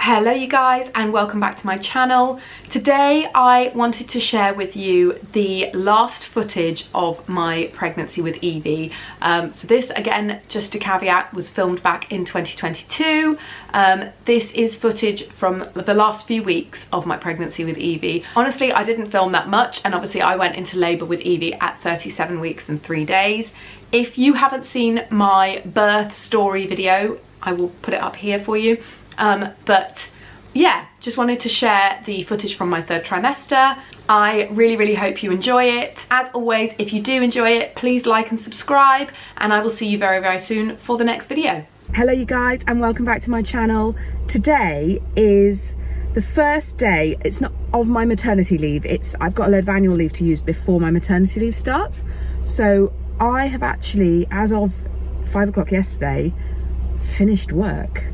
Hello you guys and welcome back to my channel. Today I wanted to share with you the last footage of my pregnancy with Evie. So this, again, just a caveat, was filmed back in 2022. This is footage from the last few weeks of my pregnancy with Evie. Honestly, I didn't film that much, and obviously I went into labour with Evie at 37 weeks and 3 days. If you haven't seen my birth story video, I will put it up here for you. But yeah, just wanted to share the footage from my third trimester. I really hope you enjoy it. As always, if you do enjoy it, please like and subscribe, and I will see you very soon for the next video. Hello you guys and welcome back to my channel. Today is the first day, it's not of my maternity leave, I've got a load of annual leave to use before my maternity leave starts. So I have actually, as of 5 o'clock yesterday, finished work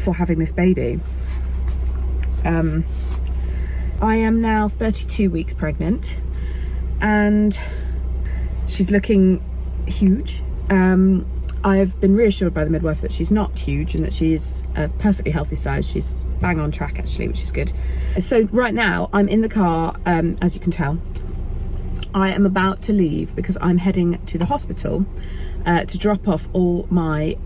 for having this baby. I am now 32 weeks pregnant and she's looking huge. I've been reassured by the midwife that she's not huge and that she is a perfectly healthy size. She's bang on track actually, which is good. So right now I'm in the car, as you can tell. I am about to leave because I'm heading to the hospital to drop off all my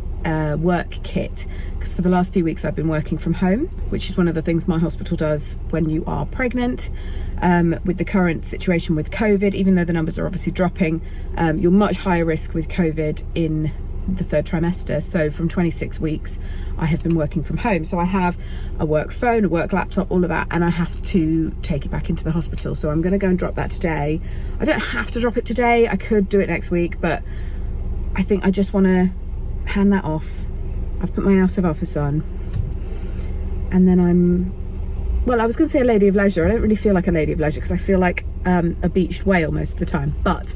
work kit, because for the last few weeks I've been working from home, which is one of the things my hospital does when you are pregnant. With the current situation with COVID, even though the numbers are obviously dropping, you're much higher risk with COVID in the third trimester. So from 26 weeks I have been working from home, so I have a work phone, a work laptop, all of that, and I have to take it back into the hospital. So I'm going to go and drop that today. I don't have to drop it today, I could do it next week, but I think I just want to hand that off. I've put my out of office on, and then I was going to say a lady of leisure. I don't really feel like a lady of leisure because I feel like a beached whale most of the time, but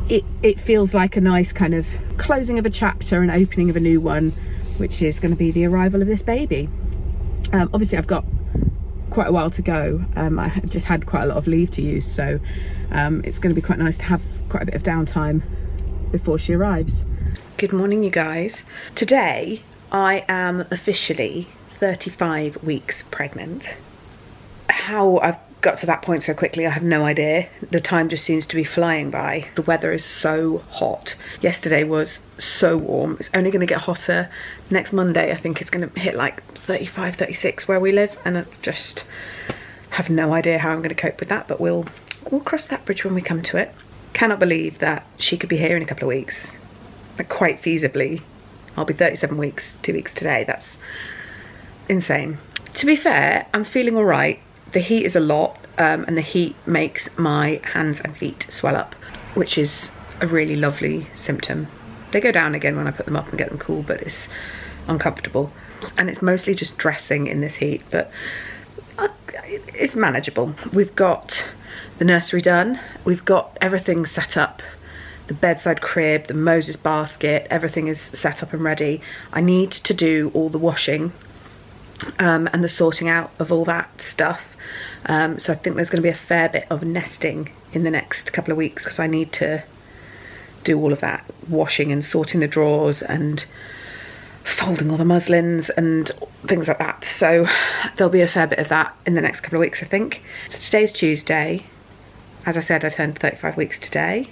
it feels like a nice kind of closing of a chapter and opening of a new one, which is going to be the arrival of this baby. Obviously I've got quite a while to go. I just had quite a lot of leave to use, so it's going to be quite nice to have quite a bit of downtime before she arrives. Good morning you guys. Today I am officially 35 weeks pregnant. How I've got to that point so quickly I have no idea. The time just seems to be flying by. The weather is so hot. Yesterday was so warm. It's only going to get hotter. Next Monday I think it's going to hit like 35, 36 where we live, and I just have no idea how I'm going to cope with that, but we'll cross that bridge when we come to it. Cannot believe that she could be here in a couple of weeks. Like, quite feasibly, I'll be 37 weeks, 2 weeks today. That's insane. To be fair, I'm feeling all right. The heat is a lot, and the heat makes my hands and feet swell up, which is a really lovely symptom. They go down again when I put them up and get them cool, but it's uncomfortable. And it's mostly just dressing in this heat, but it's manageable. We've got the nursery done. We've got everything set up. The bedside crib, the Moses basket, everything is set up and ready. I need to do all the washing and the sorting out of all that stuff. So I think there's going to be a fair bit of nesting in the next couple of weeks, because I need to do all of that washing and sorting the drawers and folding all the muslins and things like that. So there'll be a fair bit of that in the next couple of weeks, I think. So today's Tuesday. As I said, I turned 35 weeks today,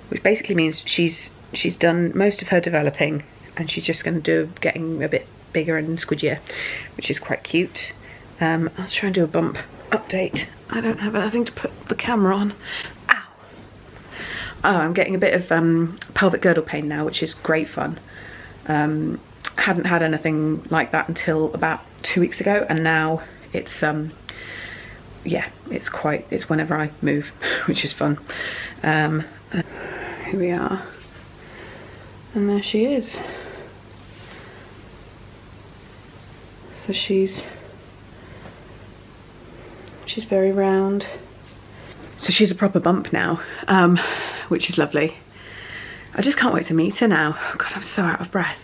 which basically means she's done most of her developing, and she's just going to do getting a bit bigger and squidgier, which is quite cute. I'll try and do a bump update. I don't have anything to put the camera on. Ow! Oh, I'm getting a bit of pelvic girdle pain now, which is great fun. Hadn't had anything like that until about 2 weeks ago, and now it's yeah, it's whenever I move, which is fun. Here we are, and there she is. So she's very round. So she's a proper bump now, which is lovely. I just can't wait to meet her now. Oh God, I'm so out of breath.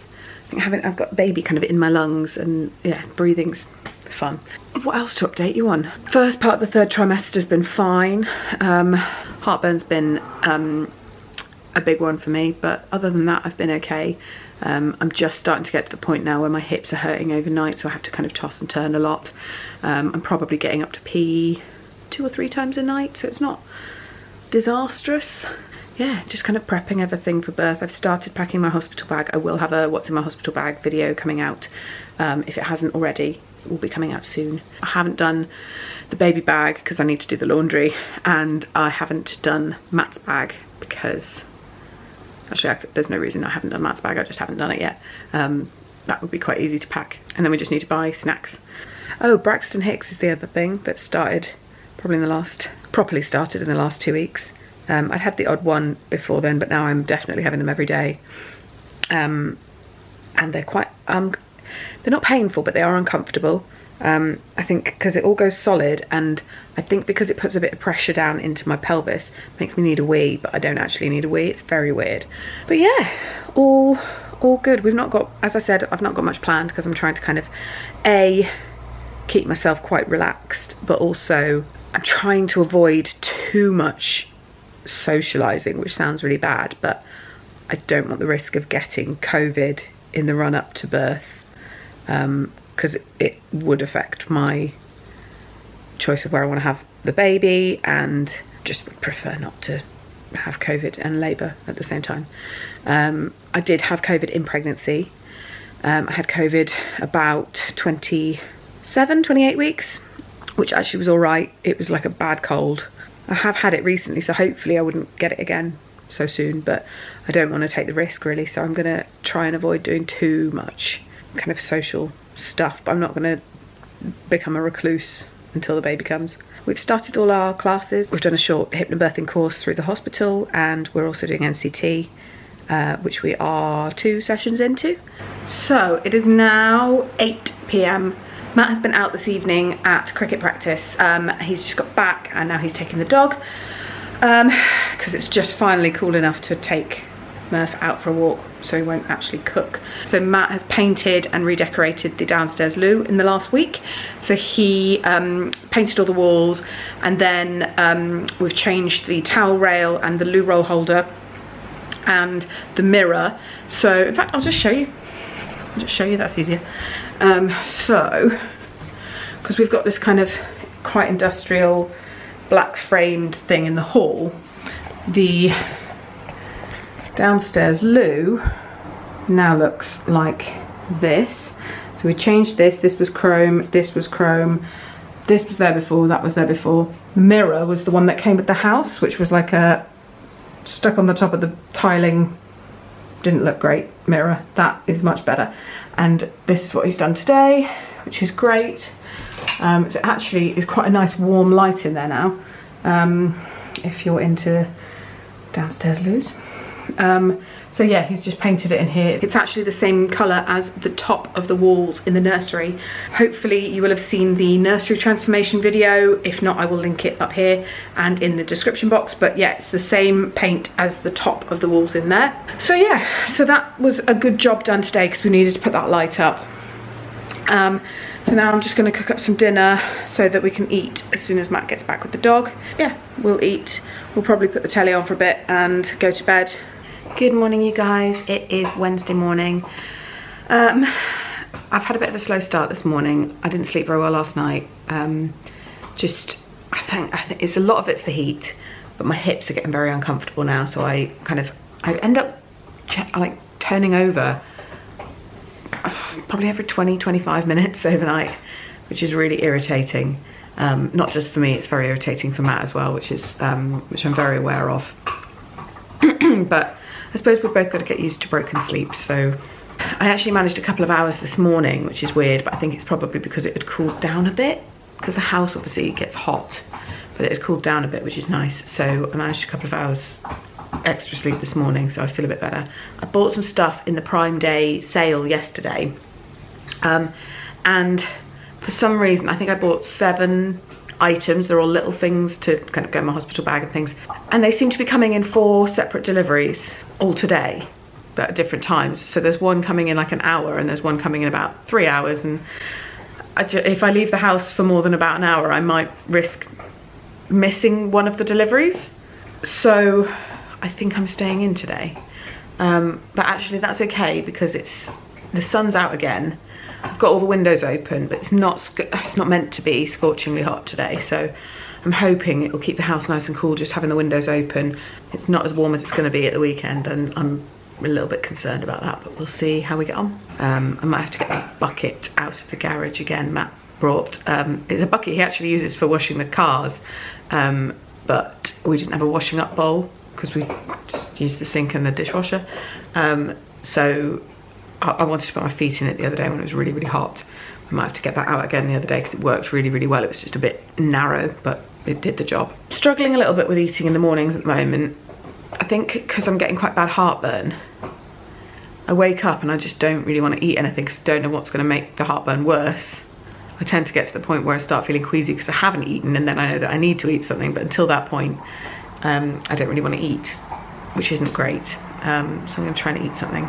I think I've got baby kind of in my lungs, and yeah, breathing's fun. What else to update you on? First part of the third trimester's been fine. Heartburn's been a big one for me, but other than that I've been okay. I'm just starting to get to the point now where my hips are hurting overnight, so I have to kind of toss and turn a lot. I'm probably getting up to pee 2 or 3 times a night, so it's not disastrous. Yeah, just kind of prepping everything for birth. I've started packing my hospital bag. I will have a what's in my hospital bag video coming out. If it hasn't already, it will be coming out soon. I haven't done the baby bag because I need to do the laundry, and I haven't done Matt's bag because actually there's no reason I haven't done Matt's bag, I just haven't done it yet. That would be quite easy to pack, and then we just need to buy snacks. Oh, Braxton Hicks is the other thing that started properly started in the last 2 weeks. I'd had the odd one before then, but now I'm definitely having them every day. And they're quite, they're not painful, but they are uncomfortable. I think because it all goes solid, and I think because it puts a bit of pressure down into my pelvis, makes me need a wee, but I don't actually need a wee. It's very weird. But yeah, all good. We've not got, as I said, I've not got much planned because I'm trying to kind of, keep myself quite relaxed, but also I'm trying to avoid too much socializing, which sounds really bad, but I don't want the risk of getting COVID in the run up to birth, because it would affect my choice of where I want to have the baby, and just would prefer not to have COVID and labour at the same time. I did have COVID in pregnancy. I had COVID about 28 weeks, which actually was all right. It was like a bad cold. I have had it recently, so hopefully I wouldn't get it again so soon, but I don't want to take the risk really, so I'm gonna try and avoid doing too much kind of social stuff, but I'm not gonna become a recluse until the baby comes. We've started all our classes. We've done a short hypnobirthing course through the hospital, and we're also doing NCT, which we are 2 sessions into. So it is now 8 p.m. Matt has been out this evening at cricket practice. He's just got back, and now he's taking the dog because it's just finally cool enough to take Murph out for a walk, so he won't actually cook. So Matt has painted and redecorated the downstairs loo in the last week. So he painted all the walls, and then we've changed the towel rail and the loo roll holder and the mirror. So in fact, I'll just show you. That's easier. So, because we've got this kind of quite industrial black framed thing in the hall, the downstairs loo now looks like this. So we changed this. This was chrome, this was chrome, this was there before, that was there before. The mirror was the one that came with the house, which was like a stuck on the top of the tiling, didn't look great mirror. That is much better. And this is what he's done today, which is great. So it actually is quite a nice warm light in there now, if you're into downstairs loos. So yeah, he's just painted it in here. It's actually the same colour as the top of the walls in the nursery. Hopefully you will have seen the nursery transformation video. If not, I will link it up here and in the description box. But yeah, it's the same paint as the top of the walls in there. So yeah, so that was a good job done today because we needed to put that light up. So now I'm just going to cook up some dinner so that we can eat as soon as Matt gets back with the dog. Yeah, we'll eat. We'll probably put the telly on for a bit and go to bed. Good morning, you guys. It is Wednesday morning. I've had a bit of a slow start this morning. I didn't sleep very well last night. I think it's a lot of it's the heat, but my hips are getting very uncomfortable now, so I end up like turning over probably every 20-25 minutes overnight, which is really irritating. Not just for me, it's very irritating for Matt as well, which I'm very aware of. But I suppose we've both got to get used to broken sleep. So I actually managed a couple of hours this morning, which is weird, but I think it's probably because it had cooled down a bit, because the house obviously gets hot, but it had cooled down a bit, which is nice. So I managed a couple of hours extra sleep this morning, so I feel a bit better. I bought some stuff in the Prime Day sale yesterday, and for some reason I think I bought 7 items. They're all little things to kind of go in my hospital bag and things, and they seem to be coming in 4 separate deliveries all today, but at different times. So there's one coming in like an hour, and there's one coming in about 3 hours, and if I leave the house for more than about an hour, I might risk missing one of the deliveries. So I think I'm staying in today. but actually that's okay because the sun's out again. I've got all the windows open, but it's not meant to be scorchingly hot today, so I'm hoping it will keep the house nice and cool just having the windows open. It's not as warm as it's going to be at the weekend, and I'm a little bit concerned about that, but we'll see how we get on. I might have to get the bucket out of the garage again. Matt brought, it's a bucket he actually uses for washing the cars, but we didn't have a washing up bowl because we just used the sink and the dishwasher. So I wanted to put my feet in it the other day when it was really, really hot. I might have to get that out again the other day because it worked really, really well. It was just a bit narrow, but it did the job. Struggling a little bit with eating in the mornings at the moment. I think because I'm getting quite bad heartburn. I wake up and I just don't really want to eat anything because I don't know what's going to make the heartburn worse. I tend to get to the point where I start feeling queasy because I haven't eaten, and then I know that I need to eat something, but until that point, I don't really want to eat, which isn't great. So I'm going to try and eat something.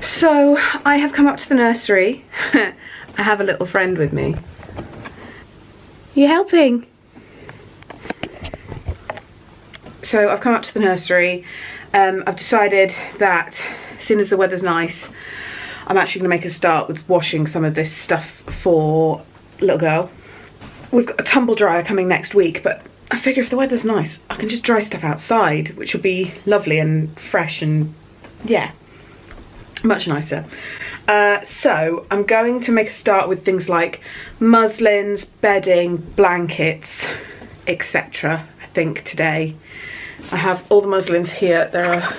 So I have come up to the nursery. I have a little friend with me. You helping? So I've come up to the nursery. I've decided that as soon as the weather's nice, I'm actually going to make a start with washing some of this stuff for little girl. We've got a tumble dryer coming next week, but I figure if the weather's nice, I can just dry stuff outside, which will be lovely and fresh and, yeah, much nicer. So I'm going to make a start with things like muslins, bedding, blankets, etc. I think today. I have all the muslins here. There are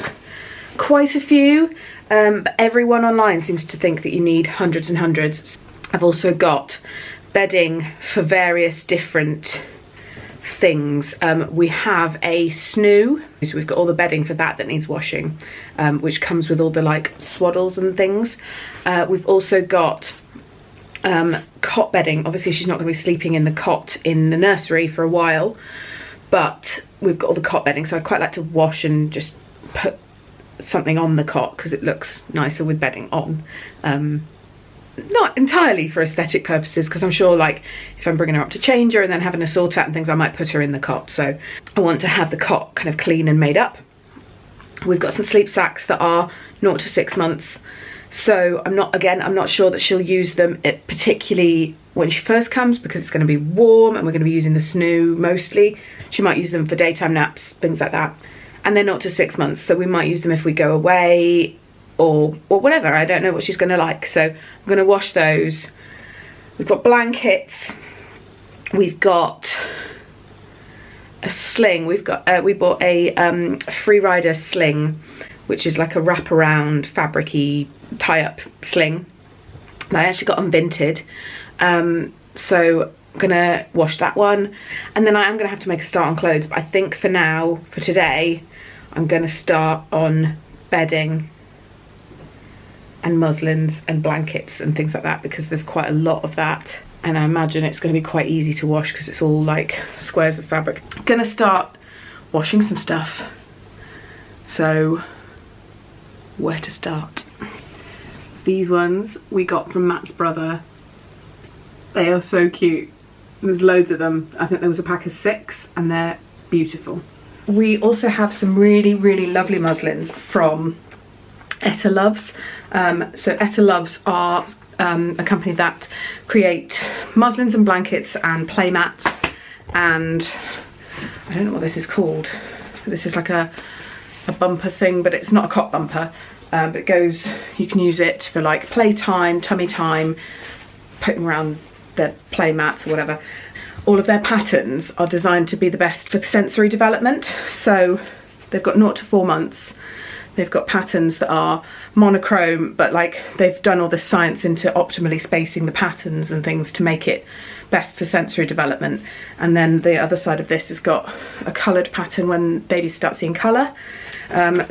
quite a few, but everyone online seems to think that you need hundreds and hundreds. I've also got bedding for various different things. We have a snoo, so we've got all the bedding for that needs washing, which comes with all the like swaddles and things. We've also got cot bedding. Obviously she's not going to be sleeping in the cot in the nursery for a while, but we've got all the cot bedding, so I'd quite like to wash and just put something on the cot because it looks nicer with bedding on. Not entirely for aesthetic purposes, because I'm sure like if I'm bringing her up to change her and then having a sort out and things, I might put her in the cot. So I want to have the cot kind of clean and made up. We've got some sleep sacks that are 0 to 6 months. So I'm not sure that she'll use them, particularly when she first comes, because it's going to be warm and we're going to be using the snoo mostly. She might use them for daytime naps, things like that. And they're 0 to 6 months, so we might use them if we go away or whatever. I don't know what she's going to like, so I'm going to wash those. We've got blankets. We've got a sling. We bought a free rider sling, which is like a wraparound fabric-y tie-up sling that I actually got on Vinted. So I'm gonna wash that one, and then I am gonna have to make a start on clothes, but I think for now, for today, I'm gonna start on bedding and muslins and blankets and things like that, because there's quite a lot of that, and I imagine it's going to be quite easy to wash because it's all like squares of fabric. I'm gonna start washing some stuff. So where to start? These ones we got from Matt's brother. They are so cute. There's loads of them. I think there was a pack of 6 and they're beautiful. We also have some really, really lovely muslins from Etta Loves. So Etta Loves are a company that create muslins and blankets and play mats, and I don't know what this is called. This is like a bumper thing, but it's not a cot bumper. But it goes, you can use it for like playtime, tummy time, putting around their play mats or whatever. All of their patterns are designed to be the best for sensory development. So they've got 0 to 4 months. They've got patterns that are monochrome, but like they've done all the science into optimally spacing the patterns and things to make it best for sensory development. And then the other side of this has got a coloured pattern when babies start seeing colour.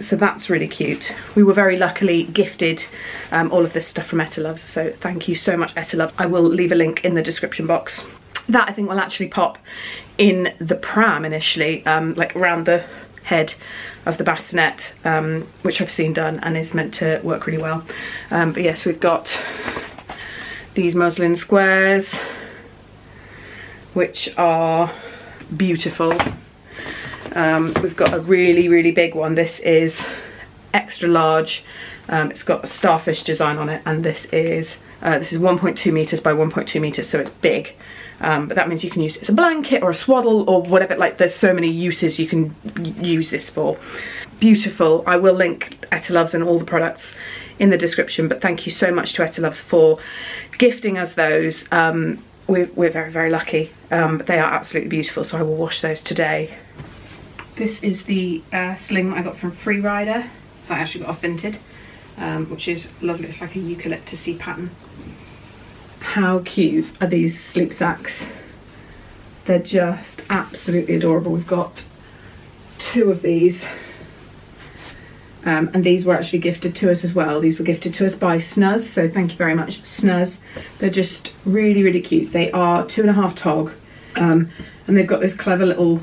So that's really cute. We were very luckily gifted all of this stuff from Etta Loves, so thank you so much, Etta Loves. I will leave a link in the description box. That I think will actually pop in the pram initially, like around the head of the bassinet, which I've seen done and is meant to work really well. But yes, we've got these muslin squares, which are beautiful. We've got a really, really big one. This is extra large. It's got a starfish design on it, and this is 1.2 meters by 1.2 meters, so it's big. But that means you can use it as a blanket or a swaddle or whatever. Like, there's so many uses you can use this for. Beautiful. I will link Etta Loves and all the products in the description, but thank you so much to Etta Loves for gifting us those. We're very, very lucky. But they are absolutely beautiful, so I will wash those today. This is the sling that I got from Freerider that I actually got off Vinted, which is lovely. It's like a eucalyptus-y pattern. How cute are these sleep sacks? They're just absolutely adorable. We've got 2 of these, and these were actually gifted to us as well. These were gifted to us by Snuzz, so thank you very much, Snuzz. They're just really, really cute. They are 2.5 tog, and they've got this clever little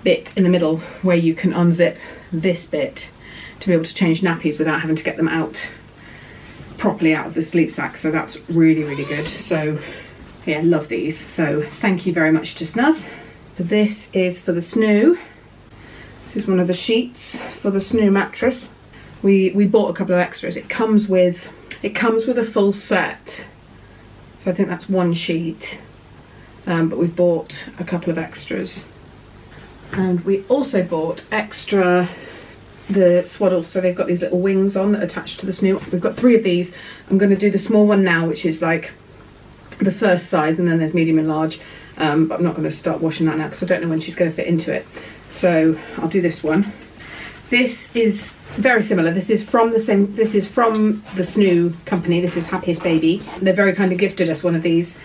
bit in the middle where you can unzip this bit to be able to change nappies without having to get them out properly out of the sleep sack, so that's really, really good. So yeah, love these, so thank you very much to Snuzz. So this is for the snoo. This is one of the sheets for the snoo mattress. We bought a couple of extras. It comes with a full set, so I think that's 1 sheet, but we've bought a couple of extras. And we also bought extra the swaddles, so they've got these little wings on that attach to the snoo. We've got 3 of these. I'm going to do the small one now, which is like the first size, and then there's medium and large, but I'm not going to start washing that now because I don't know when she's going to fit into it, so I'll do this one. This is very similar. This is from the snoo company. This is Happiest Baby. They're very kindly gifted us one of these.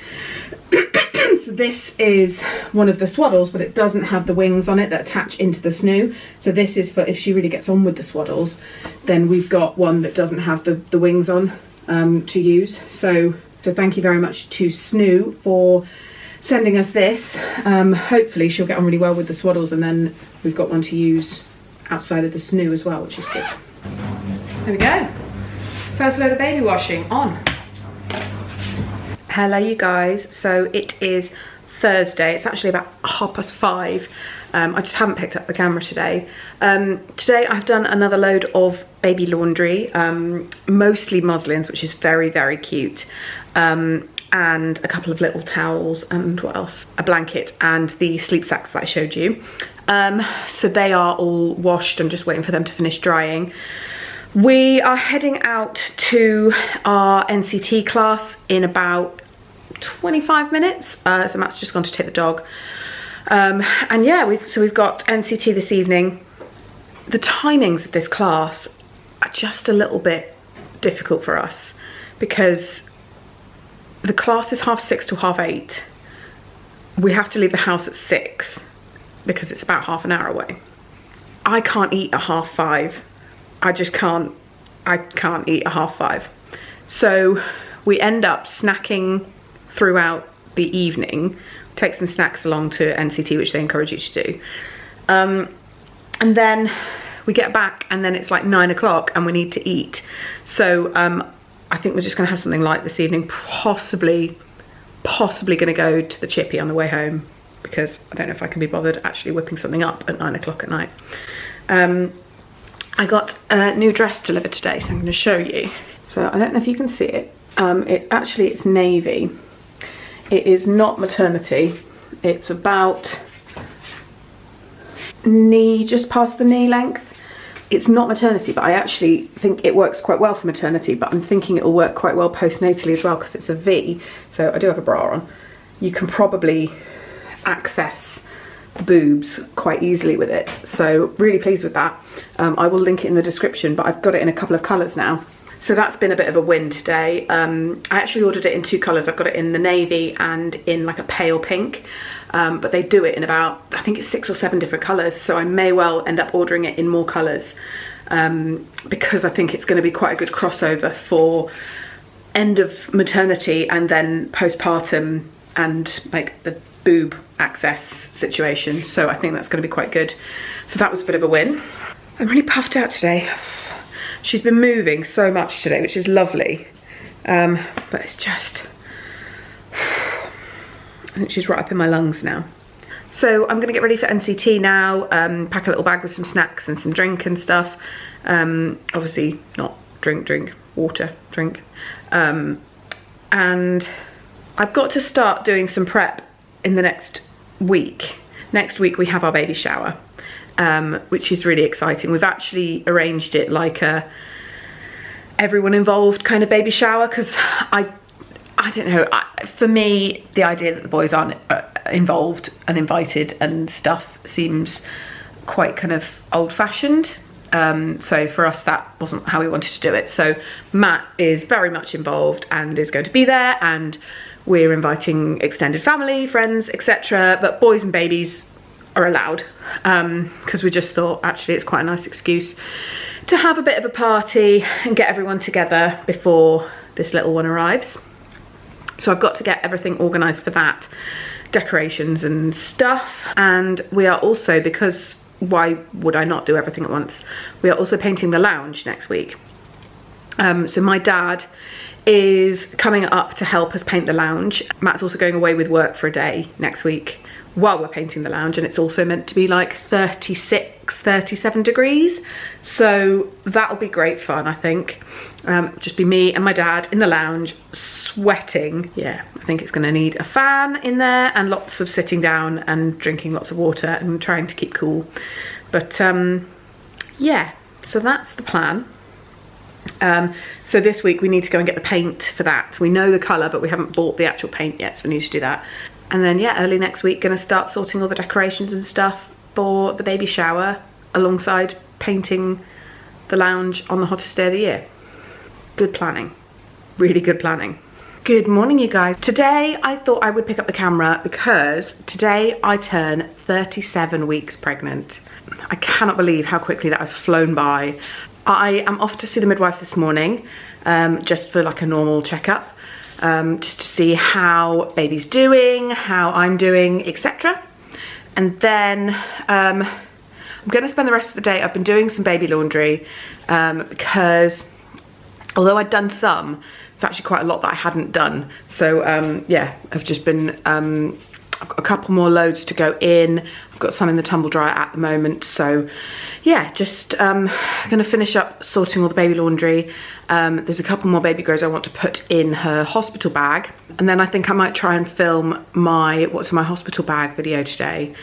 So this is one of the swaddles, but it doesn't have the wings on it that attach into the snoo. So this is for if she really gets on with the swaddles, then we've got one that doesn't have the wings on to use. So thank you very much to Snoo for sending us this. Hopefully she'll get on really well with the swaddles, and then we've got one to use outside of the snoo as well, which is good. There we go. First load of baby washing on. Hello you guys, so it is Thursday. It's actually about 5:30. I just haven't picked up the camera today. Today I've done another load of baby laundry, mostly muslins, which is very, very cute, and a couple of little towels, and what else? A blanket and the sleep sacks that I showed you. So they are all washed. I'm just waiting for them to finish drying. We are heading out to our NCT class in about 25 minutes. So Matt's just gone to take the dog. And yeah, we've got NCT this evening. The timings of this class are just a little bit difficult for us because the class is 6:30 to 8:30. We have to leave the house at 6 because it's about half an hour away. I can't eat at 5:30. I just can't. I can't eat at 5:30. So we end up snacking throughout the evening. Take some snacks along to NCT, which they encourage you to do. And then we get back and then it's like 9 o'clock and we need to eat. So I think we're just gonna have something light this evening, possibly gonna go to the Chippy on the way home because I don't know if I can be bothered actually whipping something up at 9 o'clock at night. I got a new dress delivered today, so I'm gonna show you. So I don't know if you can see it. It's navy. It is not maternity. It's about knee, just past the knee length. It's not maternity, but I actually think it works quite well for maternity, but I'm thinking it'll work quite well postnatally as well because it's a V. So I do have a bra on. You can probably access the boobs quite easily with it. So really pleased with that. I will link it in the description, but I've got it in a couple of colours now. So that's been a bit of a win today. I actually ordered it in 2 colours. I've got it in the navy and in like a pale pink, but they do it in about, I think it's 6 or 7 different colours. So I may well end up ordering it in more colours because I think it's going to be quite a good crossover for end of maternity and then postpartum and like the boob access situation. So I think that's going to be quite good. So that was a bit of a win. I'm really puffed out today. She's been moving so much today, which is lovely, but it's just, I think she's right up in my lungs now. So I'm gonna get ready for NCT now, pack a little bag with some snacks and some drink and stuff. Obviously not drink, water, drink. And I've got to start doing some prep in the next week. Next week we have our baby shower, which is really exciting. We've actually arranged it like a everyone involved kind of baby shower, because I don't know, for me the idea that the boys aren't involved and invited and stuff seems quite kind of old-fashioned. So for us that wasn't how we wanted to do it. So Matt is very much involved and is going to be there, and we're inviting extended family, friends, etc. But boys and babies are allowed, because we just thought actually it's quite a nice excuse to have a bit of a party and get everyone together before this little one arrives. So I've got to get everything organised for that, decorations and stuff. And we are also, because why would I not do everything at once, we are also painting the lounge next week. So my dad is coming up to help us paint the lounge. Matt's also going away with work for a day next week while we're painting the lounge, and it's also meant to be like 36, 37 degrees. So that'll be great fun, I think. Just be me and my dad in the lounge, sweating. Yeah, I think it's gonna need a fan in there and lots of sitting down and drinking lots of water and trying to keep cool. But yeah, so that's the plan. So this week we need to go and get the paint for that. We know the colour, but we haven't bought the actual paint yet, so we need to do that. And then yeah, early next week gonna start sorting all the decorations and stuff for the baby shower, alongside painting the lounge on the hottest day of the year. Good planning, really good planning. Good morning, you guys. Today I thought I would pick up the camera because today I turn 37 weeks pregnant. I cannot believe how quickly that has flown by. I am off to see the midwife this morning, just for like a normal checkup, just to see how baby's doing, how I'm doing, etc. And then I'm gonna spend the rest of the day. I've been doing some baby laundry, because although I'd done some, it's actually quite a lot that I hadn't done. So yeah, I've just been, I've got a couple more loads to go in. I've got some in the tumble dryer at the moment. So yeah, just gonna finish up sorting all the baby laundry. There's a couple more baby grows I want to put in her hospital bag. And then I think I might try and film my what's in my hospital bag video today,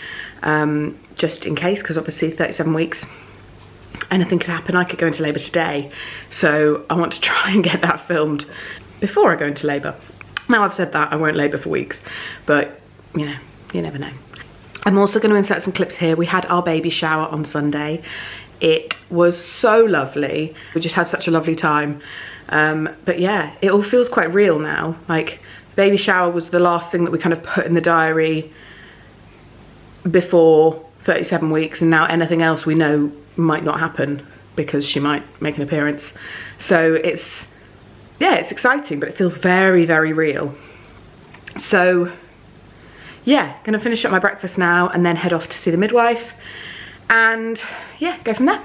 just in case, because obviously 37 weeks, anything could happen. I could go into labour today. So I want to try and get that filmed before I go into labour. Now I've said that, I won't labour for weeks, but you know, you never know. I'm also going to insert some clips here. We had our baby shower on Sunday. It was so lovely. We just had such a lovely time. But yeah, it all feels quite real now. Like, baby shower was the last thing that we kind of put in the diary before 37 weeks, and now anything else we know might not happen because she might make an appearance. So it's, yeah, it's exciting, but it feels very, very real. So yeah, gonna finish up my breakfast now and then head off to see the midwife, and yeah, go from there.